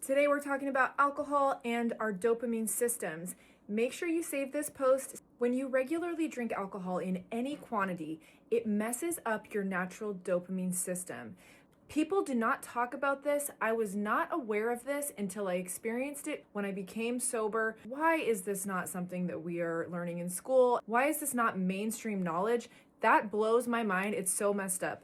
Today we're talking about alcohol and our dopamine systems. Make sure you save this post. When you regularly drink alcohol in any quantity, it messes up your natural dopamine system. People do not talk about this. I was not aware of this until I experienced it when I became sober. Why is this not something that we are learning in school? Why is this not mainstream knowledge? That blows my mind. It's so messed up.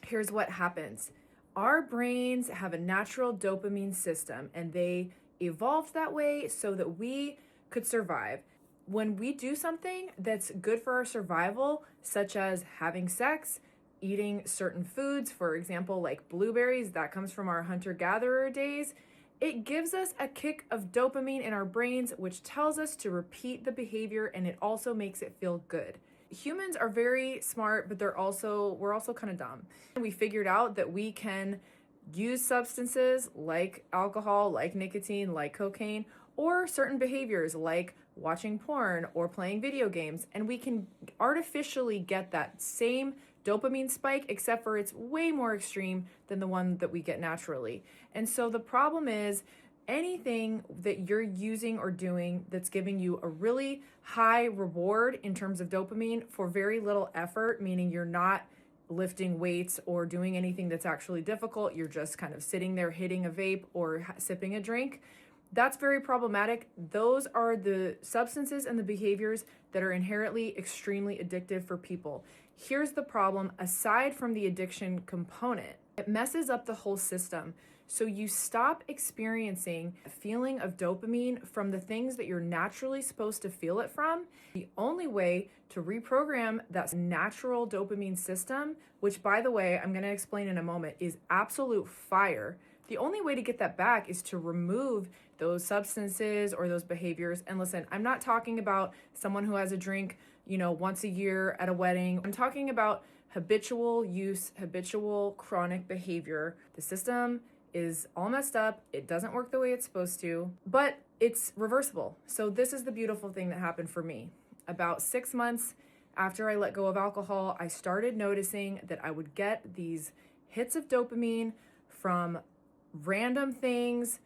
Here's what happens. Our brains have a natural dopamine system and they evolved that way so that we could survive. When we do something that's good for our survival, such as having sex, eating certain foods, for example, like blueberries, that comes from our hunter-gatherer days, it gives us a kick of dopamine in our brains, which tells us to repeat the behavior, and it also makes it feel good. Humans are very smart, but we're also kind of dumb. We figured out that we can use substances like alcohol, like nicotine, like cocaine, or certain behaviors like watching porn or playing video games, and we can artificially get that same dopamine spike, except for it's way more extreme than the one that we get naturally. And so the problem is anything that you're using or doing that's giving you a really high reward in terms of dopamine for very little effort, meaning you're not lifting weights or doing anything that's actually difficult, you're just kind of sitting there hitting a vape or sipping a drink, that's very problematic. Those are the substances and the behaviors that are inherently extremely addictive for people. Here's the problem, aside from the addiction component, it messes up the whole system. So you stop experiencing a feeling of dopamine from the things that you're naturally supposed to feel it from. The only way to reprogram that natural dopamine system, which by the way, I'm going to explain in a moment, is absolute fire. The only way to get that back is to remove those substances or those behaviors. And listen, I'm not talking about someone who has a drink, once a year at a wedding. I'm talking about habitual use, habitual chronic behavior. The system is all messed up. It doesn't work the way it's supposed to, but it's reversible. So this is the beautiful thing that happened for me. About 6 months after I let go of alcohol, I started noticing that I would get these hits of dopamine from random things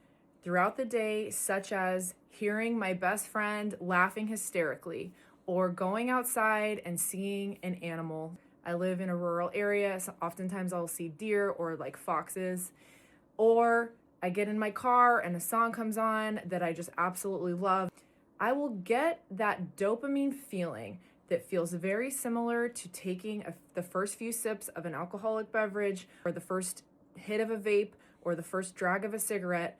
throughout the day, such as hearing my best friend laughing hysterically or going outside and seeing an animal. I live in a rural area, so oftentimes I'll see deer or like foxes. Or I get in my car and a song comes on that I just absolutely love. I will get that dopamine feeling that feels very similar to taking the first few sips of an alcoholic beverage or the first hit of a vape or the first drag of a cigarette.